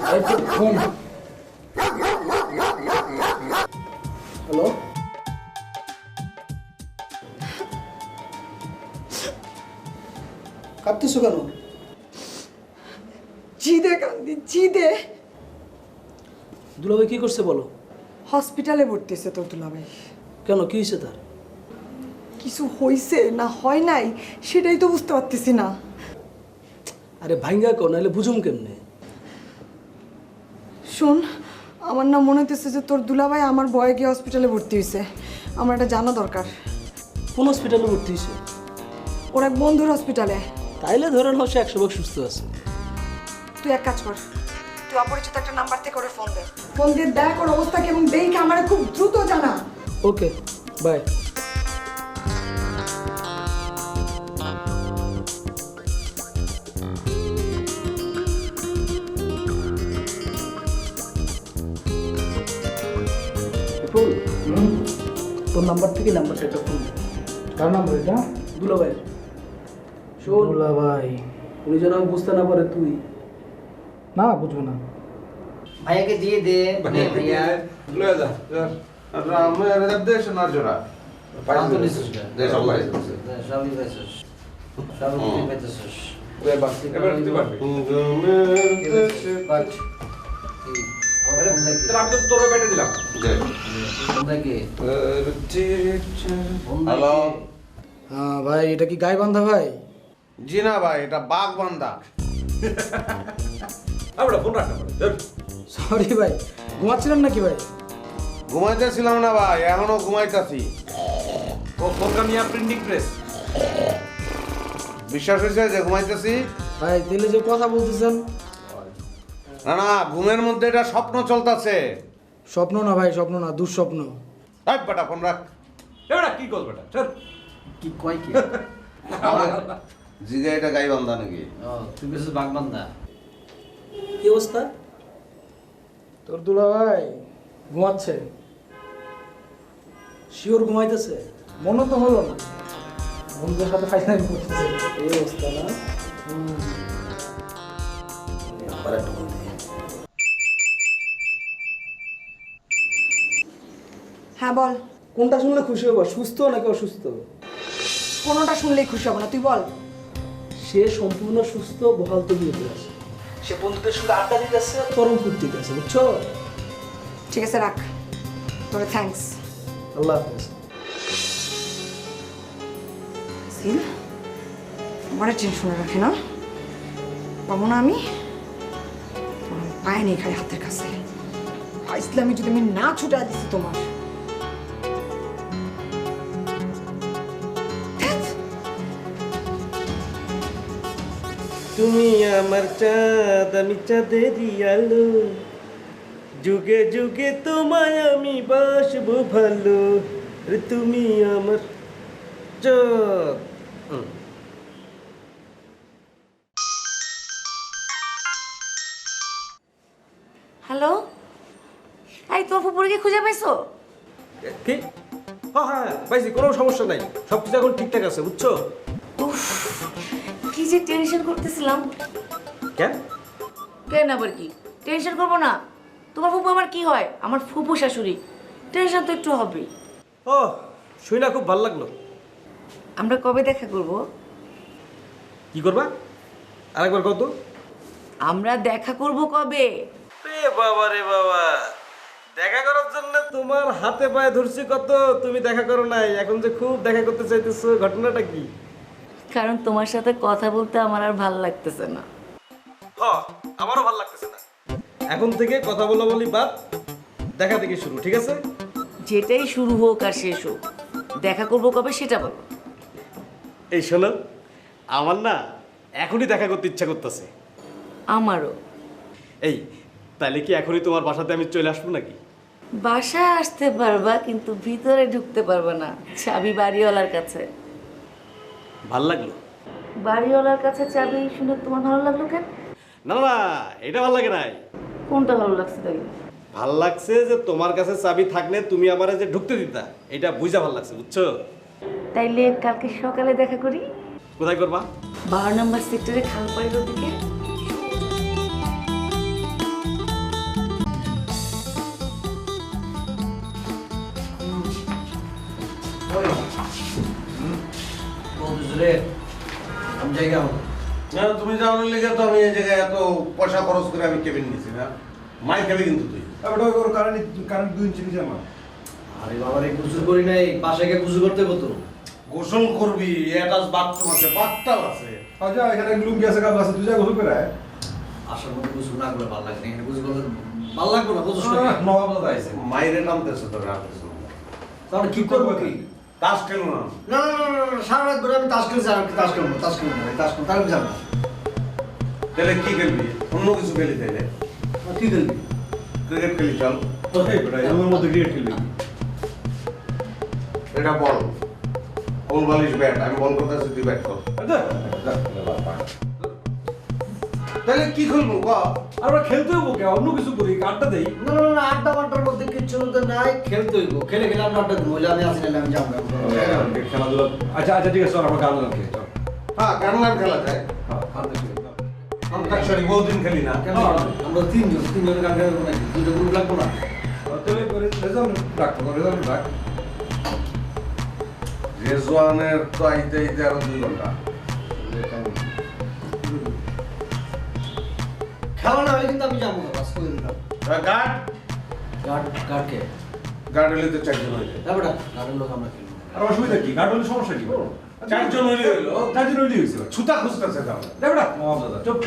Hello, কাঁদতেছো কেন? জিদে কান্দি, জিদে। দুলাভাই কি করছে বলো? হসপিটালে ভর্তি হয়েছে তোর দুলাভাই। কেন, কি হয়েছে তার? কিছু হয়েছে না হয় নাই সেটাই তো বুঝতে পারতেছি না। আরে ভাঙ্গা কো, নাহলে বুঝুম কেমনে? শোন, আমার না মনে হইতেছে যে তোর দুলাভাই আমার বয়ে গিয়ে হসপিটালে ভর্তি হয়েছে। আমার এটা জানা দরকার। কোন হসপিটালে ভর্তি হয়েছে? ওর এক বন্ধুর হসপিটালে। তাইলে ধরে নাও সে 100% সুস্থ আছে। তুই এক কাজ কর, তুই অপরিচিত একটা নাম্বার থেকে করে ফোন দে। ফোন দিয়ে দেখ ওর অবস্থা কি এবং দেখে আমার খুব দ্রুত জানা। ওকে, বাই। তোর নাম্বার থেকে নাম্বারটা একটা ফোন দে। কার নাম্বার এটা? দুলাভাই। শোন, দুলাভাই। উনি যেন আমি বুঝতে না পারে তুই। না, বুঝবো না। ভাইয়াকে দিয়ে দে। ভাইয়া লয়ে যা আমার দেশ না জোড়া পাঁচশো নিছিস না? দেশ সব পাইছিস সবই পাইছিস, সবই পাইছিস। এবার দিতে পারবি বাট তাহলে আমি তো তোর বেটে দিলাম হ্যালো। হ্যাঁ ভাই, এটা কি গাইবান্ধা ভাই? জি না ভাই, এটা বাঘ বান্দা। আমরা ফোন রাখতে পারি। সরি ভাই, ঘুমাচ্ছিলেন নাকি ভাই? ঘুমাইতেছিলাম না ভাই, এখনো ঘুমাইতেছি। কোকামিয়া প্রিন্টিং প্রেস। বিশ্বাস হয়েছে যে ঘুমাইতেছি? ভাই দিলে যে কথা বলতেছেন। না না, ঘুমের মধ্যে এটা স্বপ্ন চলতেছে। স্বপ্ন না ভাই, স্বপ্ন না, দুঃস্বপ্ন। এই বেটা ফোন রাখ। এবারে কি করবে এটা? স্যার কি কয় কি? জিগে এটা গাই বান্দা নাকি? ও তুই বেশ বাগবান্দা। কি অবস্থা? তোর দুলা ভাই ঘুমাচ্ছে। শিওর ঘুমাইতেছে? মনে তো হলো না, বন্ধুদের সাথে ফাইনাল করতেছে। এই অবস্থা না? আবার একটা ফোন দে। হ্যাঁ বল। কোনটা শুনলে খুশি হবো, সুস্থ নাকি অসুস্থ? কোনোটা শুনলেই খুশি হব না, তুই বল। সে সম্পূর্ণ সুস্থ, বহাল তবিয়তে আছে। সে বন্ধুদের সঙ্গে আড্ডা দিতেছে, চরম ফুর্তিতে আছে, বুঝছো? ঠিক আছে রাখ, তোরে থ্যাঙ্কস। আল্লাহ হাফেজ। সিল আমার টেনশনে রাখি না, পাবো না আমি। পায় নেই খালি হাতের কাছে। ইসলামী যদি আমি না ছুটা দিছি তোমার। তুমি আমার চাঁদ, আমি চাঁদেরই আলো, যুগে যুগে তোমায় আমি বাসবো ভালো, রে তুমি আমার চাঁদ। হ্যালো, এই তোর ফুপুরকে খুঁজে পাইছো? কি? হ্যাঁ হ্যাঁ পাইছি, কোনো সমস্যা নাই, সব কিছু এখন ঠিকঠাক আছে, বুঝছো? উফ, কি যে টেনশন করতেছিলাম। কেন? কেন আবার কি টেনশন করবো না? তোমার ফুপু আমার কি হয়? আমার ফুপু শাশুড়ি, টেনশন তো একটু হবেই। ও, শুই না, খুব ভালো লাগলো। আমরা কবে দেখা করব? কি করবা? আরেকবার কত? আমরা দেখা করব কবে? রে বাবা রে বাবা, দেখা করার জন্য তোমার হাতে পায়ে ধরছি কত, তুমি দেখা করো নাই, এখন যে খুব দেখা করতে চাইতেছো, ঘটনাটা কি? কারণ তোমার সাথে কথা বলতে আমার আর ভাল লাগতেছে না। আমারও ভালো লাগতেছে না। এখন থেকে কথা বলা বলি বাদ, দেখা থেকে শুরু, ঠিক আছে? যেটাই শুরু হোক আর শেষ হোক, দেখা করব কবে সেটা বলো। এই শোনো, আমার না এখনই দেখা করতে ইচ্ছা করতেছে। আমারও। এই তাহলে কি এখনই তোমার বাসাতে আমি চলে আসবো নাকি? বাসায় আসতে পারবা, কিন্তু ভিতরে ঢুকতে পারবা না, চাবি বাড়িওয়ালার কাছে। ভাল লাগলো? বাড়িওয়ালার কাছে চাবি শুনে তোমার ভালো লাগলো কেন? না না, এটা ভাল লাগে নাই। কোনটা ভালো লাগছে তাই? ভাল লাগছে যে তোমার কাছে চাবি থাকলে তুমি আমারে যে ঢুকতে দিতা, এটা বুঝা ভাল লাগছে, বুঝছো? তাইলে কালকে সকালে দেখা করি। কোথায় করবা? 12 নম্বর সেক্টরে খালপাড়ির ওদিকে। আমি জায়গা হবো না তুমি যাওয়ার লেগে তো আমি এই জায়গায় এত পয়সা খরচ করে আমি কেবিন নিছি না, মাই খাবি কিন্তু তুই। কারেন্ট 2 ইঞ্চি নিচে আমার। আরে বাবা রে, গোসল করি নাই, পাশে গিয়ে গোসল করতে হতো। গোসল করবি, অ্যাটাচ বাথরুম আছে, বাথটাব আছে। আচ্ছা এখানে লুঙ্গি আছে, কাপড় আছে, তুই যা গোসল করে আয়। আসার মধ্যে গোসল না করে ভালো লাগে না, এখানে গোসল করলে ভালো লাগবে না, গোসল করে। নবাব দাদা আইছে। মাইরে নামতেছে তো রাখতেছে। তাহলে কি করবো কি? তাস খেলো না। না না না না, সারা রাত ধরে আমি তাস খেলছি, আর তাস খেলবো, তাস খেলবো, তাস খেলবো, তার যাবো। তাহলে কি খেলবি? অন্য কিছু খেলি তাইলে। কি খেলবি? ক্রিকেট খেলি চল। এই বেটা, এর মধ্যে ক্রিকেট খেলবি কি? এটা বল। বল বালিশ ব্যাট, আমি বল করতেছি তুই ব্যাট কর। যা, যা, যা। তাহলে কি খেলবো ক? আমরা খেলতে হবো কে? অন্য কিছু করি, আড্ডা দেই। না না না, আড্ডা মাড্ডার মধ্যে কিচ্ছু তো নাই, খেলতে হইব। খেলে খেলে আমরা আড্ডা দেবো, আমি আসি নাহলে আমি যাবো। খেলাধুলা। আচ্ছা আচ্ছা ঠিক আছে, চল আমরা গান গান খেলি, চল। হ্যাঁ গান খেলা যায়। হ্যাঁ, খাতে খেলি। অন্তাক্ষরী বহুদিন খেলি না। কেন? আমরা তিনজন গান খেলবো নাকি? দুটো গ্রুপ লাগবো না? তাহলে রেজাল্ট ডাকতো, রেজাল্ট ডাক। রেজওয়ানের তো আইতে আইতে আরো 2 ঘন্টা। খেলা না হলে কিন্তু আমি যাবো না, বাস করে দিলাম। গার্ড গার্ডকে গার্ড হলে তো 4 জন হয়ে যায়। তারপরে গার্ডের লোক আমরা খেলবো। আর অসুবিধা কি? গার্ড হলে সমস্যা কি? 4 জন হইলে হইলো। 4 জন হইলেই হয়েছে। ছুতা খুঁজতেছে তাহলে। দেখ বেটা, নবাব দাদা, চুপ।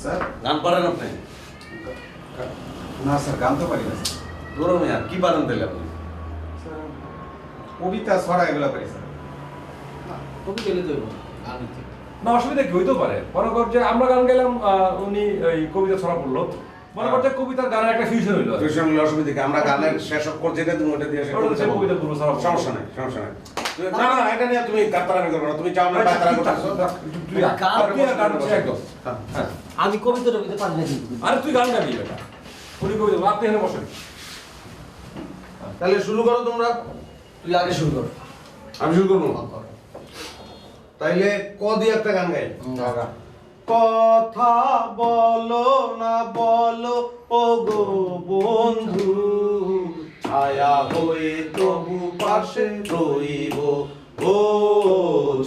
স্যার গান পারেন আপনি? না স্যার, গান তো পারি না স্যার। ধরো মিয়া কি পারেন তাহলে আপনি? স্যার, কবিতা ছড়া এগুলো পারি স্যার। কবি খেলে তো হইব না, গান নিতে। না অসুবিধা কি হইতেও পারে। মনে কর যে আমরা গান গেলাম, উনি এই কবিতা ছড়া পড়লো, মনে কর যে কবিতার গানের একটা ফিউশন হইলো। টিউশন হলে অসুবিধা কি? আমরা গানের শেষ অক্ষর যেটা তুমি ওটা দিয়ে শেষ ওটা করতে সে পারবো। কবিতা পুরো ছড়া পড়লো। সমস্যা নাই, সমস্যা নাই। না না এটা নিয়ে তুমি গাতারামি করবে না, তুমি চাও না গাতারামি করতেছো। তুই আর গান হচ্ছে একদম। হ্যাঁ। আমি কবিতা টবিতা পারি না কিন্তু। আরে তুই গান গাবি বেটা, উনি কবিতা, আপনি এখানে বসেন। তাহলে শুরু করো তোমরা। তুই আগে শুরু কর। আমি শুরু করবো। তাইলে ক দিয়ে একটা গান গাই। কথা বলো না বলো ও গো বন্ধু, ছায়া হয়ে তবু পাশে রইব, ও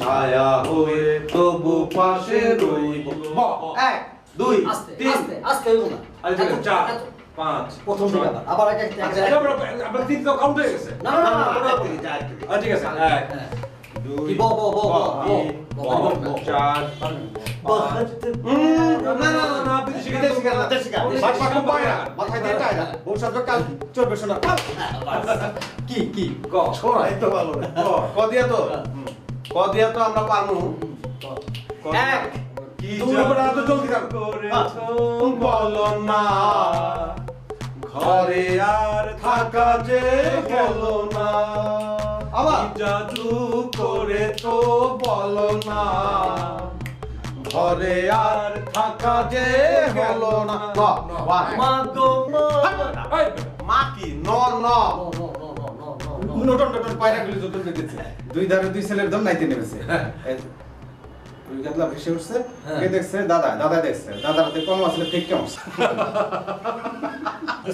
ছায়া হয়ে তবু পাশে রইব। 1 2 আস্তে 3 আস্তে আস্তে হইব না। আরে ঠিক আছে, 4 5 প্রথম থেকে আবার আবার এক এক আচ্ছা আমরা তিন তো কাউন্ট হয়ে গেছে। না না না না, না, ঠিক আছে। আচ্ছা ঠিক আছে, 1 কি ব ব ব ব 4 না না না না, বিদেশি গান, বিদেশি গান। বাবা খুব পায়রা, মাথায় দিয়ে টায়রা। ওর সাথে কাল চলবে শোনা। কি ক ছড়াই তো ভালো রে। ক দিয়া তো, ক দিয়া তো আমরা পারমু। 1 কি তুমি বড় তো জলদি গান করেছো বলো না, ঘরে আর থাকা যে গেল না, আবার জাদু করে তো বলো না, ঘরে আর থাকা যে গেল না। মা গো মা এই মা কি ন ন নটন নটন পায়রা গুলি যত দিতেছে। 2 ধারে 2 ছেলের দম নাইতে নেমেছে। ওই গাদলা ভেসে উঠছে, কে দেখছে? দাদা, দাদা দেখছে। দাদার হাতে কম আসলে ঠিক কম।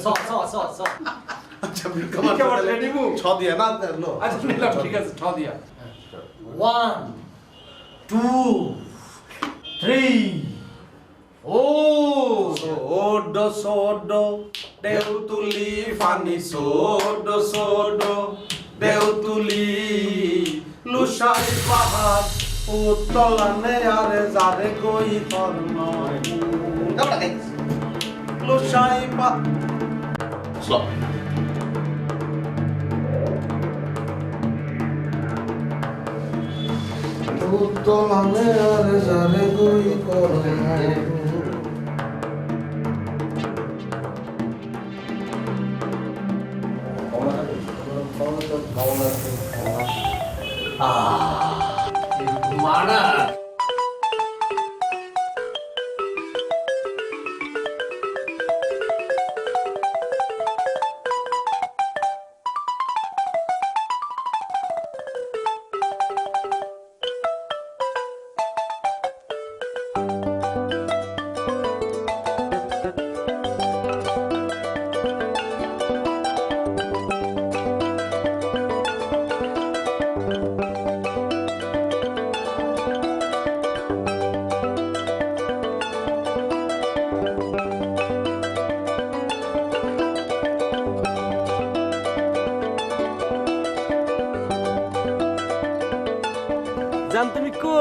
স স স স আচ্ছা ঠিক আছে, ready move? ছ দিয়ে না লো। আচ্ছা নিলাম, ঠিক আছে, 6 দিয়া। 1 2 3 সোডো সোডো দেউ তুলি ফানি সোডো সোডো দেউ তুলি লুসাই পাহাড় উত্তলানে আরে যারে কই তোর নয় লুসাই পাহাড় উত্তলানে আরে যারে কই তোর নয়। মারা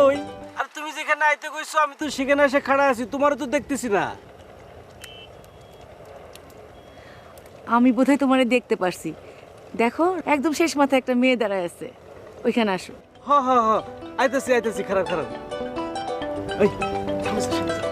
কই? আর তুমি যেখানে আইতে কইছো আমি তো সেখানে এসে খাড়া আছি, তোমারও তো দেখতেছি না। আমি বোধহয় তোমারে দেখতে পারছি। দেখো একদম শেষ মাথায় একটা মেয়ে দাঁড়ায় আছে, ওইখানে আসো। হ হ হ, আইতেছি, খারাপ খারাপ। এই, সামনে যা, সামনে যা।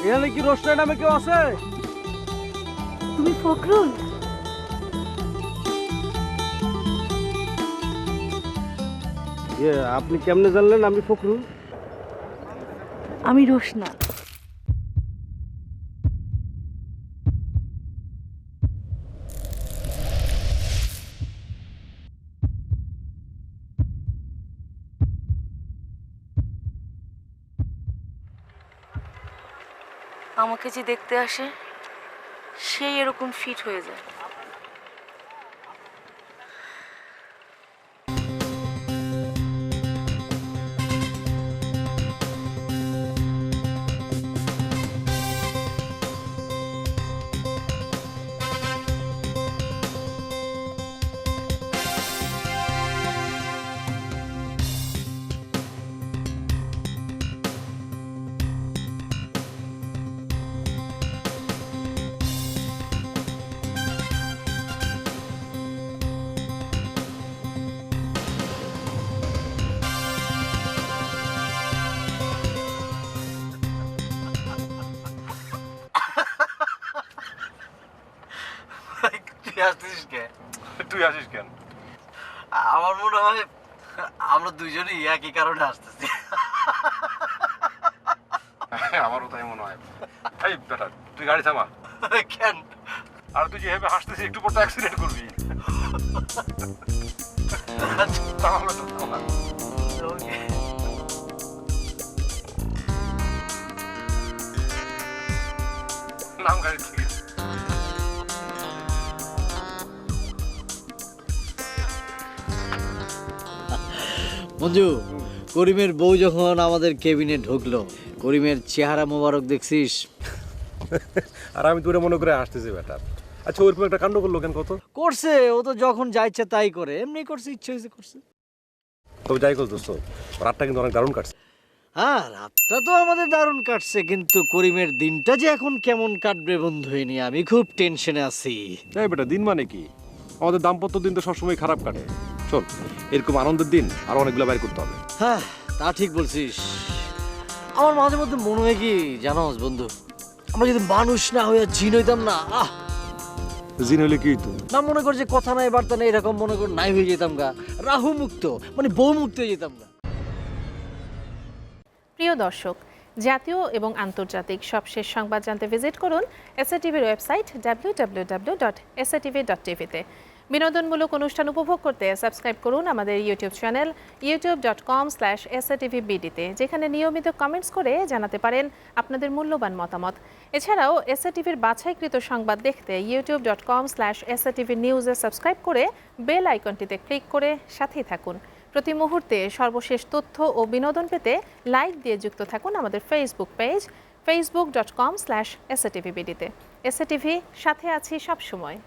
এখানে কি রোশনাই নামে কেউ আছে? তুমি ফখরুল? আপনি কেমনে জানলেন আমি ফখরুল? আমি রোশনা। আমাকে যে দেখতে আসে সেই এরকম ফিট হয়ে যায়। তুই আসিস কেন? আমার মনে হয় আমরা দুইজনই একই কারণে আসতেছি। আমারও তাই মনে হয়। এই বেটা, তুই গাড়ি থামা। কেন? আর তুই যেভাবে হাসতেছিস একটু পর তো অ্যাক্সিডেন্ট করবি। তাহলে তো থামা। নাম গাড়ি থেকে। মঞ্জু, করিমের বউ যখন আমাদের কেবিনে ঢুকলো, করিমের চেহারা মোবারক দেখছিস? আর আমি তোরে মনে করে আসতেছি বেটা। আচ্ছা ওরকম একটা কাণ্ড করলো কেন কত? করছে, ও তো যখন যা ইচ্ছা তাই করে, এমনি করছে, ইচ্ছে হয়েছে করছে। তবে যাই করতো দোস্ত, রাতটা কিন্তু অনেক দারুণ কাটছে। হ্যাঁ, রাতটা তো আমাদের দারুণ কাটছে, কিন্তু করিমের দিনটা যে এখন কেমন কাটবে বন্ধু নিয়ে আমি খুব টেনশনে আছি। এই বেটা, দিন মানে কি? আমাদের দাম্পত্য দিন তো সবসময় খারাপ কাটে। শোন, এরকম আনন্দের দিন আর অনেকগুলো বাইর করতে হবে। হ্যাঁ, তা ঠিক বলছিস। আমার মাঝে মধ্যে মনে হয় কি জানোস বন্ধু, আমরা যদি মানুষ না হইয়া জিন হইতাম না, জিন হইলে কি হইতো? না মনে কর যে কথা নাই বার্তা নেই এরকম মনে কর নাই হয়ে যেতাম গা, রাহু মুক্ত মানে বউ মুক্ত হয়ে যেতাম গা। প্রিয় দর্শক, জাতীয় এবং আন্তর্জাতিক সবশেষ সংবাদ জানতে ভিজিট করুন এসএটিভির ওয়েবসাইট www.satv.tv-তে। বিনোদনমূলক অনুষ্ঠান উপভোগ করতে সাবস্ক্রাইব করুন আমাদের ইউটিউব চ্যানেল youtube.com/satvbd-তে, যেখানে নিয়মিত কমেন্টস করে জানাতে পারেন আপনাদের মূল্যবান মতামত। এছাড়াও এসএটিভির বাছাইকৃত সংবাদ দেখতে youtube.com/satvnews-এ সাবস্ক্রাইব করে বেল আইকনটিতে ক্লিক করে সাথেই থাকুন। প্রতি মুহূর্তে সর্বশেষ তথ্য ও বিনোদন পেতে লাইক দিয়ে যুক্ত থাকুন আমাদের ফেসবুক পেজ facebook.com/satvbd-তে। এসএটিভি, সাথে আছি সবসময়।